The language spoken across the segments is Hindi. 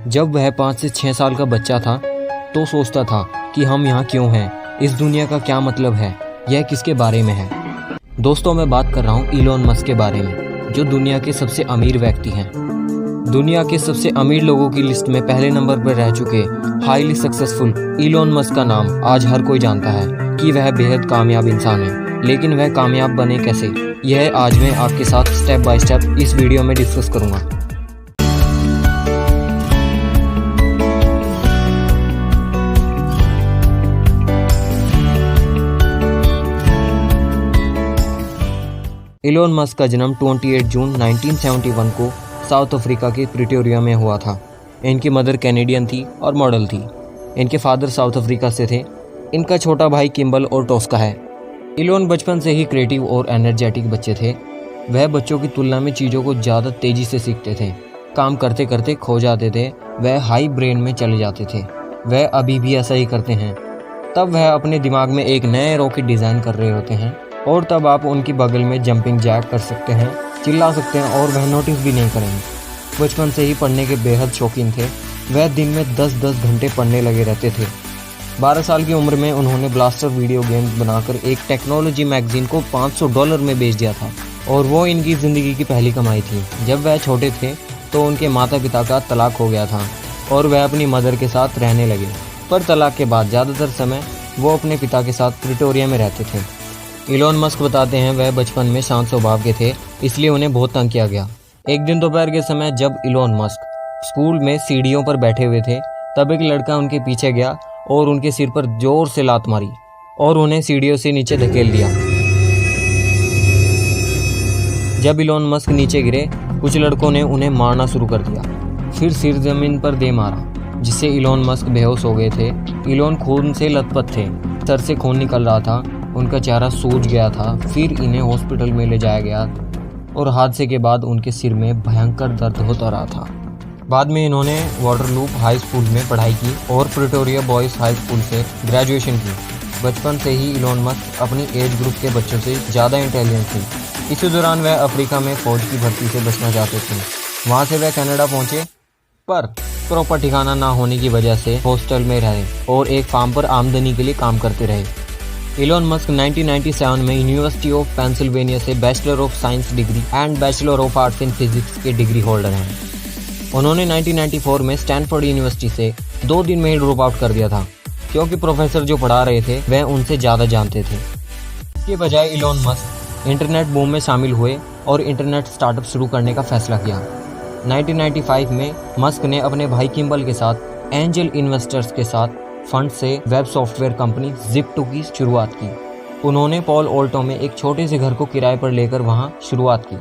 जब वह 5 से 6 साल का बच्चा था तो सोचता था कि हम यहाँ क्यों हैं, इस दुनिया का क्या मतलब है, यह किसके बारे में है। दोस्तों, मैं बात कर रहा हूँ इलोन मस्क के बारे में, जो दुनिया के सबसे अमीर व्यक्ति हैं। दुनिया के सबसे अमीर लोगों की लिस्ट में पहले नंबर पर रह चुके हाईली सक्सेसफुल इलोन मस्क का नाम आज हर कोई जानता है कि वह बेहद कामयाब इंसान है। लेकिन वह कामयाब बने कैसे, यह आज मैं आपके साथ स्टेप बाय स्टेप इस वीडियो में डिस्कस करूंगा। इलोन मस्क का जन्म 28 जून 1971 को साउथ अफ्रीका के प्रिटोरिया में हुआ था। इनकी मदर कैनेडियन थी और मॉडल थी। इनके फादर साउथ अफ्रीका से थे। इनका छोटा भाई किम्बल और टोस्का है। इलोन बचपन से ही क्रिएटिव और एनर्जेटिक बच्चे थे। वह बच्चों की तुलना में चीज़ों को ज़्यादा तेज़ी से सीखते थे। काम करते करते खो जाते थे। वह हाई ब्रेन में चले जाते थे। वह अभी भी ऐसा ही करते हैं। तब वह अपने दिमाग में एक नए रॉकेट डिज़ाइन कर रहे होते हैं और तब आप उनकी बगल में जंपिंग जैक कर सकते हैं, चिल्ला सकते हैं और वह नोटिस भी नहीं करेंगे। बचपन से ही पढ़ने के बेहद शौकीन थे। वह दिन में 10-10 घंटे पढ़ने लगे रहते थे। 12 साल की उम्र में उन्होंने ब्लास्टर वीडियो गेम्स बनाकर एक टेक्नोलॉजी मैगजीन को $500 में बेच दिया था और वो इनकी ज़िंदगी की पहली कमाई थी। जब वह छोटे थे तो उनके माता पिता का तलाक हो गया था और वह अपनी मदर के साथ रहने लगे। पर तलाक के बाद ज़्यादातर समय वो अपने पिता के साथ प्रिटोरिया में रहते थे। इलोन मस्क बताते हैं वह बचपन में शांत स्वभाव के थे, इसलिए उन्हें बहुत तंग किया गया। एक दिन दोपहर के समय जब इलोन मस्क स्कूल में सीढ़ियों पर बैठे हुए थे, तब एक लड़का उनके पीछे गया और उनके सिर पर जोर से लात मारी और उन्हें सीढ़ियों से नीचे धकेल दिया। जब इलोन मस्क नीचे गिरे, कुछ लड़कों ने उन्हें मारना शुरू कर दिया, फिर सिर जमीन पर दे मारा, जिससे इलोन मस्क बेहोश हो गए थे। इलोन खून से लथपथ थे, सर से खून निकल रहा था, उनका चेहरा सूज गया था। फिर इन्हें हॉस्पिटल में ले जाया गया और हादसे के बाद उनके सिर में भयंकर दर्द होता रहा था। बाद में इन्होंने वाटरलूप हाई स्कूल में पढ़ाई की और प्रिटोरिया बॉयज़ हाई स्कूल से ग्रेजुएशन की। बचपन से ही इलोन मस्क अपनी एज ग्रुप के बच्चों से ज़्यादा इंटेलिजेंट थे। इसी दौरान वह अफ्रीका में फ़ौज की भर्ती से बचना चाहते थे। वहाँ से वह कनाडा पहुँचे, पर प्रॉपर ठिकाना ना होने की वजह से हॉस्टल में रहे और एक फार्म पर आमदनी के लिए काम करते रहे। इलोन मस्क 1997 में यूनिवर्सिटी ऑफ पेंसिल्वेनिया से bachelor of science degree and bachelor of arts in physics के डिग्री होल्डर हैं। उन्होंने 1994 में स्टैनफोर्ड यूनिवर्सिटी से 2 दिन में ही ड्रॉप आउट कर दिया था, क्योंकि प्रोफेसर जो पढ़ा रहे थे वह उनसे ज़्यादा जानते थे। इसके बजाय इलोन मस्क इंटरनेट बूम में शामिल हुए और इंटरनेट स्टार्टअप शुरू करने का फैसला किया। 1995 में मस्क ने अपने भाई किम्बल के साथ एंजल इन्वेस्टर्स के साथ फंड से वेब सॉफ्टवेयर कंपनी Zip2 की शुरुआत की। उन्होंने पॉल ऑल्टो में एक छोटे से घर को किराए पर लेकर वहां शुरुआत की।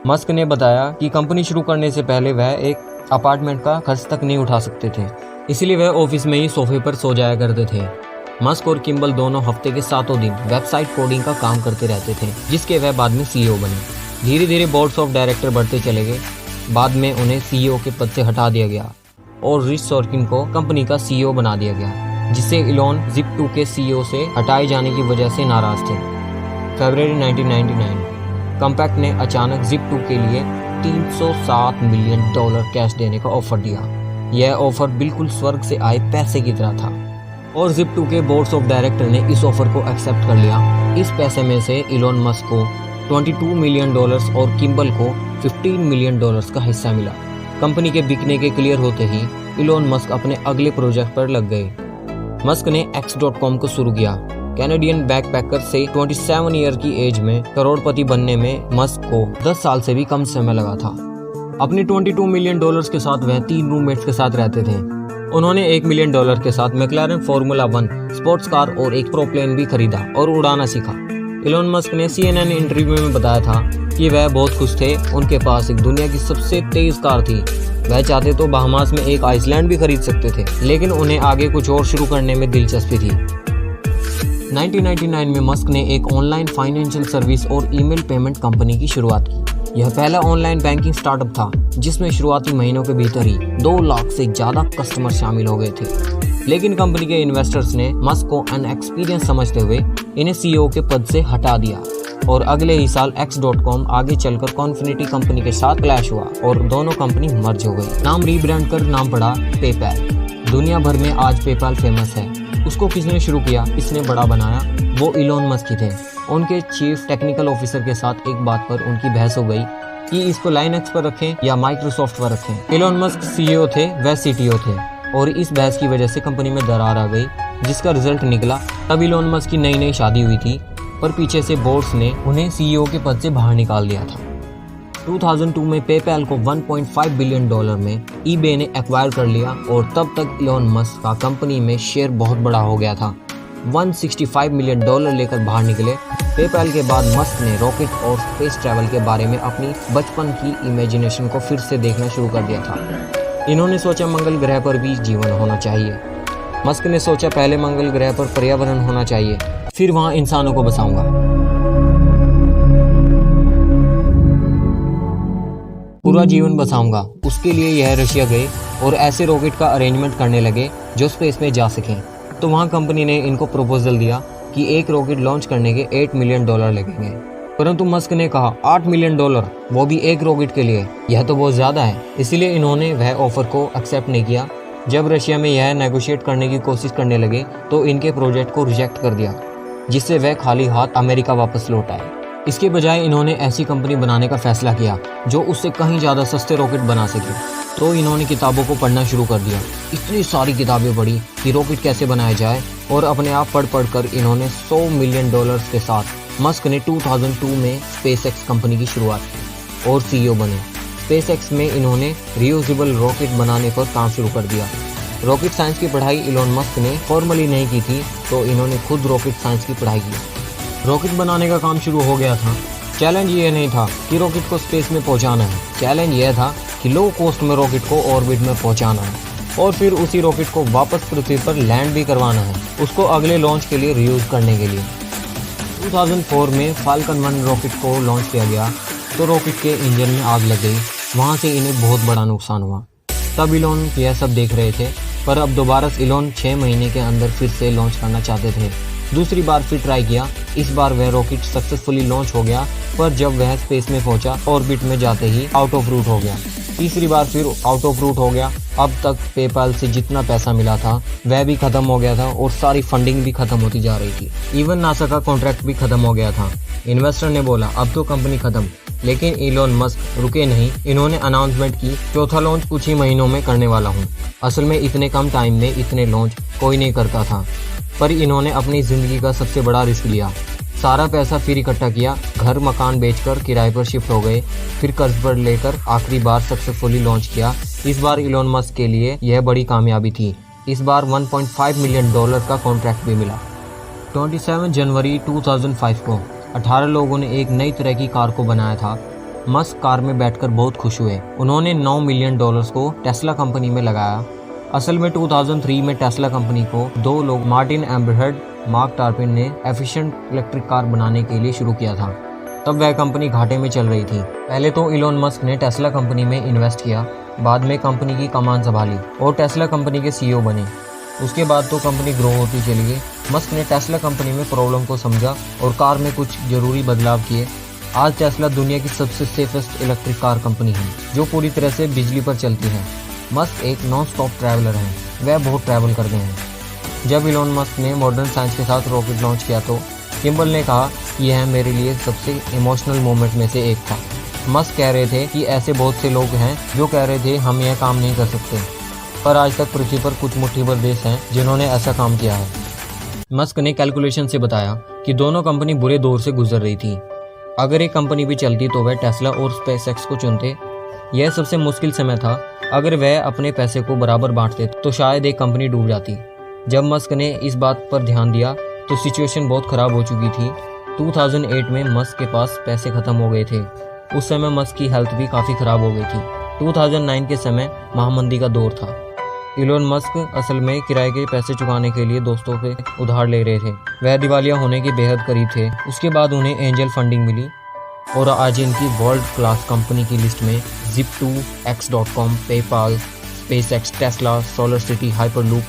मस्क ने बताया कि कंपनी शुरू करने से पहले वह एक अपार्टमेंट का खर्च तक नहीं उठा सकते थे, इसलिए वह ऑफिस में ही सोफे पर सो जाया करते थे। मस्क और किम्बल दोनों हफ्ते के 7 दिन वेबसाइट कोडिंग का काम करते रहते थे, जिसके वह बाद में CEO बने। धीरे धीरे बोर्ड्स ऑफ डायरेक्टर बढ़ते चले गए। बाद में उन्हें CEO के पद से हटा दिया गया और रिच सॉर्किन को कंपनी का CEO बना दिया गया, जिससे इलोन Zip2 के CEO से हटाए जाने की वजह से नाराज थे। फरवरी 1999 कॉम्पैक्ट ने अचानक Zip2 के लिए $307 मिलियन कैश देने का ऑफर दिया। यह ऑफर बिल्कुल स्वर्ग से आए पैसे की तरह था और Zip2 के बोर्ड्स ऑफ डायरेक्टर ने इस ऑफर को एक्सेप्ट कर लिया। इस पैसे में से इलोन मस्क को $22 मिलियन और किम्बल को $15 मिलियन का हिस्सा मिला। कंपनी के बिकने के क्लियर होते ही इलोन मस्क अपने अगले प्रोजेक्ट पर लग गए। मस्क ने X.com को शुरू किया। कैनेडियन बैकपैकर से 27 ईयर की एज में करोड़पति बनने में मस्क को 10 साल से भी कम समय लगा था। अपने $22 मिलियन के साथ वह 3 रूममेट्स के साथ रहते थे। उन्होंने $1 मिलियन के साथ मैक्लारेन फॉर्मूला 1 स्पोर्ट्स कार और एक प्रोप्लेन भी खरीदा और उड़ाना सीखा। इलोन मस्क ने CNN इंटरव्यू में बताया था कि वह बहुत खुश थे। उनके पास एक दुनिया की सबसे तेज कार थी। वह चाहते तो बहामास में एक आइसलैंड भी खरीद सकते थे, लेकिन उन्हें आगे कुछ और शुरू करने में दिलचस्पी थी। 1999 में मस्क ने एक ऑनलाइन फाइनेंशियल सर्विस और ईमेल पेमेंट कंपनी की शुरुआत की। यह पहला ऑनलाइन बैंकिंग स्टार्टअप था जिसमें शुरुआती महीनों के भीतर ही 2 लाख से ज़्यादा कस्टमर शामिल हो गए थे। लेकिन कंपनी के इन्वेस्टर्स ने मस्क को अनएक्सपीरियंस समझते हुए इन्हें CEO के पद से हटा दिया। और अगले ही साल X.com आगे चलकर कॉन्फिनिटी कंपनी के साथ क्लैश हुआ और दोनों कंपनी मर्ज हो गई। नाम रीब्रांड कर नाम पड़ा पेपैल। दुनिया भर में आज पेपैल फेमस है। उसको किसने शुरू किया, किसने बड़ा बनाया, वो इलोन मस्क ही थे। उनके चीफ टेक्निकल ऑफिसर के साथ एक बात पर उनकी बहस हो गई कि इसको लाइनक्स पर रखें या माइक्रोसॉफ्ट पर रखें। इलोन मस्क CEO थे, वह CTO थे और इस बहस की वजह से कंपनी में दरार आ गई, जिसका रिजल्ट निकला। तब इलोन मस्क की नई शादी हुई थी, पर पीछे से बोर्ड्स ने उन्हें CEO के पद से बाहर निकाल दिया था। 2002 में पेपैल को $1.5 बिलियन में eBay ने एक्वायर कर लिया और तब तक इलोन मस्क का कंपनी में शेयर बहुत बड़ा हो गया था। $165 मिलियन लेकर बाहर निकले। पेपैल के बाद मस्क ने रॉकेट और स्पेस ट्रैवल के बारे में अपनी बचपन की इमेजिनेशन को फिर से देखना शुरू कर दिया था। इन्होंने सोचा मंगल ग्रह पर भी जीवन होना चाहिए। मस्क ने सोचा पहले मंगल ग्रह पर पर्यावरण होना चाहिए, फिर वहां इंसानों को बसाऊंगा। पूरा जीवन बसाऊंगा। उसके लिए यह रशिया गए और ऐसे रॉकेट का अरेंजमेंट करने लगे जो स्पेस में जा सकें। तो वहां कंपनी ने इनको प्रपोजल दिया कि एक रॉकेट लॉन्च करने के $8 मिलियन लगेंगे, परंतु मस्क ने कहा $8 मिलियन, वो भी एक रॉकेट के लिए, यह तो बहुत ज्यादा है। इसलिए इन्होंने वह ऑफर को एक्सेप्ट नहीं किया। जब रशिया में यह नेगोशिएट करने की कोशिश करने लगे तो इनके प्रोजेक्ट को रिजेक्ट कर दिया, जिससे वह खाली हाथ अमेरिका वापस लौट आए। इसके बजाय इन्होंने ऐसी कंपनी बनाने का फैसला किया जो उससे कहीं ज़्यादा सस्ते रॉकेट बना सके। तो इन्होंने किताबों को पढ़ना शुरू कर दिया। इतनी सारी किताबें पढ़ी कि रॉकेट कैसे बनाया जाए और अपने आप पढ़ कर इन्होंने $100 मिलियन के साथ मस्क ने 2002 में SpaceX कंपनी की शुरुआत की और CEO बने। SpaceX में इन्होंने रियूजेबल रॉकेट बनाने पर काम शुरू कर दिया। रॉकेट साइंस की पढ़ाई इलोन मस्क ने फॉर्मली नहीं की थी, तो इन्होंने खुद रॉकेट साइंस की पढ़ाई की। रॉकेट बनाने का काम शुरू हो गया था। चैलेंज ये नहीं था कि रॉकेट को स्पेस में पहुंचाना है, चैलेंज यह था कि लो कॉस्ट में रॉकेट को ऑर्बिट में पहुंचाना है और फिर उसी रॉकेट को वापस पृथ्वी पर लैंड भी करवाना है, उसको अगले लॉन्च के लिए रीयूज करने के लिए। 2004 में फाल्कन 1 रॉकेट को लॉन्च किया गया तो रॉकेट के इंजन में आग लग गई। वहाँ से इन्हें बहुत बड़ा नुकसान हुआ। तब इलोन यह सब देख रहे थे, पर अब दोबारा इलोन 6 महीने के अंदर फिर से लॉन्च करना चाहते थे। दूसरी बार फिर ट्राई किया। इस बार वह रॉकेट सक्सेसफुली लॉन्च हो गया, पर जब वह स्पेस में पहुंचा ऑर्बिट में जाते ही आउट ऑफ रूट हो गया। तीसरी बार फिर आउट ऑफ रूट हो गया। अब तक पेपैल से जितना पैसा मिला था वह भी खत्म हो गया था और सारी फंडिंग भी खत्म होती जा रही थी। इवन नासा का कॉन्ट्रैक्ट भी खत्म हो गया था। इन्वेस्टर ने बोला अब तो कंपनी खत्म, लेकिन इलोन मस्क रुके नहीं। इन्होंने अनाउंसमेंट की चौथा लॉन्च कुछ ही महीनों में करने वाला हूँ। असल में इतने कम टाइम में इतने लॉन्च कोई नहीं करता था, पर इन्होंने अपनी जिंदगी का सबसे बड़ा रिस्क लिया। सारा पैसा फिर इकट्ठा किया, घर मकान बेचकर किराए पर शिफ्ट हो गए, फिर कर्ज पर लेकर आखिरी बार सक्सेसफुली लॉन्च किया। इस बार इलोन मस्क के लिए यह बड़ी कामयाबी थी। इस बार $1.5 मिलियन का कॉन्ट्रैक्ट भी मिला। 27 जनवरी 2005 को 18 लोगों ने एक नई तरह की कार को बनाया था। मस्क कार में बैठकर बहुत खुश हुए। उन्होंने $9 मिलियन को टेस्ला कंपनी में लगाया। असल में 2003 में टेस्ला कंपनी को 2 लोग मार्टिन एम्बरहर्ड, मार्क टार्पिन ने एफिशिएंट इलेक्ट्रिक कार बनाने के लिए शुरू किया था। तब वह कंपनी घाटे में चल रही थी। पहले तो इलोन मस्क ने टेस्ला कंपनी में इन्वेस्ट किया, बाद में कंपनी की कमान संभाली और टेस्ला कंपनी के CEO बने। उसके बाद तो कंपनी ग्रो होती चली गई। मस्क ने टेस्ला कंपनी में प्रॉब्लम को समझा और कार में कुछ जरूरी बदलाव किए। आज टेस्ला दुनिया की सबसे सेफेस्ट इलेक्ट्रिक कार कंपनी है, जो पूरी तरह से बिजली पर चलती है। मस्क एक नॉन स्टॉप ट्रैवलर हैं, वह बहुत ट्रैवल करते हैं। जब इलोन मस्क ने मॉडर्न साइंस के साथ रॉकेट लॉन्च किया तो किम्बल ने कहा यह मेरे लिए सबसे इमोशनल मोमेंट में से एक था। मस्क कह रहे थे कि ऐसे बहुत से लोग हैं जो कह रहे थे हम यह काम नहीं कर सकते, पर आज तक पृथ्वी पर कुछ मुट्ठी भर देश हैं जिन्होंने ऐसा काम किया है। मस्क ने कैलकुलेशन से बताया कि दोनों कंपनी बुरे दौर से गुजर रही थी। अगर एक कंपनी भी चलती तो वह टेस्ला और स्पेसएक्स को चुनते। यह सबसे मुश्किल समय था। अगर वह अपने पैसे को बराबर बांटते तो शायद एक कंपनी डूब जाती। जब मस्क ने इस बात पर ध्यान दिया तो सिचुएशन बहुत ख़राब हो चुकी थी। 2008 में मस्क के पास पैसे ख़त्म हो गए थे। उस समय मस्क की हेल्थ भी काफ़ी ख़राब हो गई थी। 2009 के समय महामंदी का दौर था। इलोन मस्क असल में किराए के पैसे चुकाने के लिए दोस्तों से उधार ले रहे थे। वह दिवालिया होने के बेहद करीब थे। उसके बाद उन्हें एंजल फंडिंग मिली और आज इनकी वर्ल्ड क्लास कंपनी की लिस्ट में Zip2, X.com, PayPal, SpaceX, Tesla, solar city, hyperloop,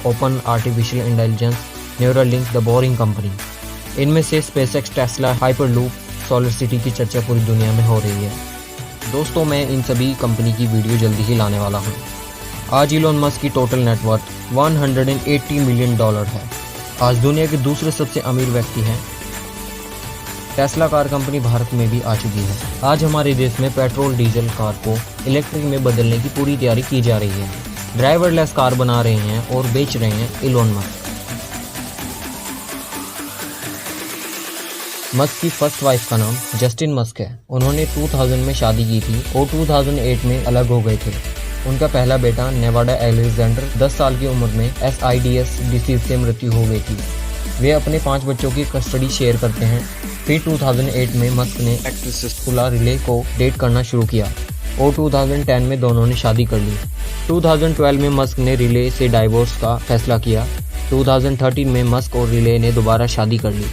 open artificial intelligence, Neuralink, the boring company. इनमें से SpaceX, Tesla, hyperloop, solar city की चर्चा पूरी दुनिया में हो रही है। दोस्तों, मैं इन सभी कंपनी की वीडियो जल्दी ही लाने वाला हूँ। आज इलोन मस्क की टोटल नेटवर्थ $180 मिलियन है। आज दुनिया के दूसरे सबसे अमीर व्यक्ति हैं। टेस्ला कार कंपनी भारत में भी आ चुकी है। आज हमारे देश में पेट्रोल डीजल कार को इलेक्ट्रिक में बदलने की पूरी तैयारी की जा रही है। ड्राइवरलेस कार बना रहे हैं और बेच रहे हैं इलोन मस्क। मस्क की फर्स्ट वाइफ का नाम जस्टिन मस्क है। उन्होंने 2000 में शादी की थी और 2008 में अलग हो गए थे। उनका पहला बेटा नेवाडा एलेक्जेंडर 10 साल की उम्र में SIDS डिसीज से मृत्यु हो गई थी। वे अपने 5 बच्चों की कस्टडी शेयर करते हैं। फिर 2008 में मस्क ने एक्ट्रेस सुला रिले को डेट करना शुरू किया और 2010 में दोनों ने शादी कर ली। 2012 में मस्क ने रिले से डाइवोर्स का फैसला किया। 2013 में मस्क और रिले ने दोबारा शादी कर ली।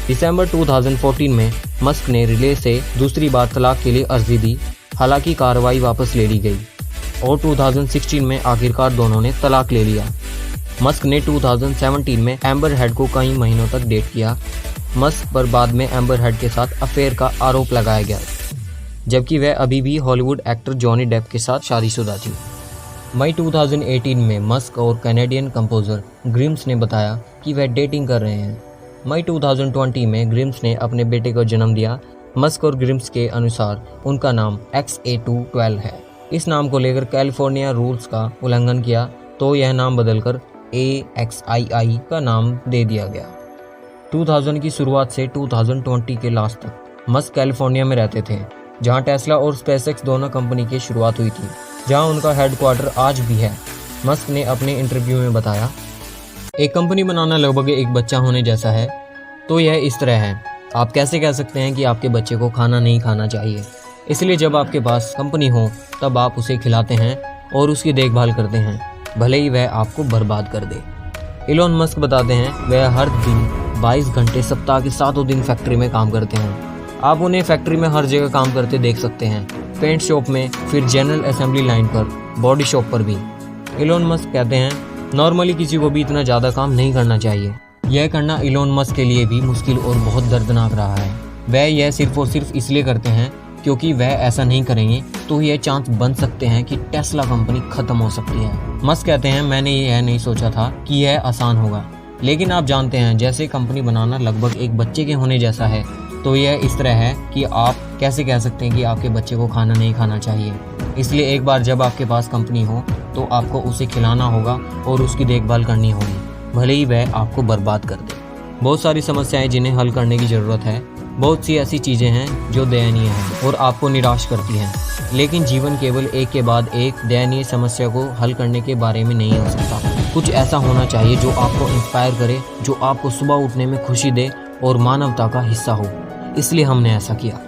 दिसंबर 2014 में मस्क ने रिले से दूसरी बार तलाक के लिए अर्जी दी। हालांकि कार्रवाई वापस ले ली गई और 2016 में आखिरकार दोनों ने तलाक ले लिया। मस्क ने 2017 में एम्बर हेड को कई महीनों तक डेट किया। मस्क पर बाद में एम्बर हेड के साथ अफेयर का आरोप लगाया गया, जबकि वह अभी भी हॉलीवुड एक्टर जॉनी डेप के साथ शादीशुदा थी। मई 2018 में मस्क और कैनेडियन कंपोजर ग्रिम्स ने बताया कि वह डेटिंग कर रहे हैं। मई 2020 में ग्रिम्स ने अपने बेटे को जन्म दिया। मस्क और ग्रिम्स के अनुसार उनका नाम XA212 है। इस नाम को लेकर कैलिफोर्निया रूल्स का उल्लंघन किया तो यह नाम बदलकर AXII का नाम दे दिया गया। 2000 की शुरुआत से 2020 के लास्ट तक मस्क कैलिफोर्निया में रहते थे, जहां टेस्ला और स्पेसएक्स दोनों कंपनी की शुरुआत हुई थी, जहां उनका हेडक्वार्टर आज भी है। मस्क ने अपने इंटरव्यू में बताया, एक कंपनी बनाना लगभग एक बच्चा होने जैसा है। तो यह इस तरह है, आप कैसे कह सकते हैं कि आपके बच्चे को खाना नहीं खाना चाहिए। इसलिए जब आपके पास कंपनी हो तब आप उसे खिलाते हैं और उसकी देखभाल करते हैं, भले ही वह आपको बर्बाद कर दे। इलोन मस्क बताते हैं वह हर दिन 22 घंटे सप्ताह के 7 दिन फैक्ट्री में काम करते हैं। आप उन्हें फैक्ट्री में हर जगह काम करते देख सकते हैं, पेंट शॉप में, फिर जनरल असेंबली लाइन पर, बॉडी शॉप पर भी। इलोन मस्क कहते हैं नॉर्मली किसी को भी इतना ज़्यादा काम नहीं करना चाहिए। यह करना इलोन मस्क के लिए भी मुश्किल और बहुत दर्दनाक रहा है। वह यह सिर्फ और सिर्फ इसलिए करते हैं क्योंकि वह ऐसा नहीं करेंगे तो यह चांस बन सकते हैं कि टेस्ला कंपनी खत्म हो सकती है। मस्क कहते हैं मैंने यह नहीं सोचा था कि यह आसान होगा, लेकिन आप जानते हैं जैसे कंपनी बनाना लगभग एक बच्चे के होने जैसा है, तो यह इस तरह है कि आप कैसे कह सकते हैं कि आपके बच्चे को खाना नहीं खाना चाहिए। इसलिए एक बार जब आपके पास कंपनी हो तो आपको उसे खिलाना होगा और उसकी देखभाल करनी होगी, भले ही वह आपको बर्बाद कर दे। बहुत सारी समस्याएं जिन्हें हल करने की ज़रूरत है। बहुत सी ऐसी चीज़ें हैं जो दयनीय हैं और आपको निराश करती हैं, लेकिन जीवन केवल एक के बाद एक दयनीय समस्या को हल करने के बारे में नहीं हो सकता। कुछ ऐसा होना चाहिए जो आपको इंस्पायर करे, जो आपको सुबह उठने में खुशी दे और मानवता का हिस्सा हो। इसलिए हमने ऐसा किया।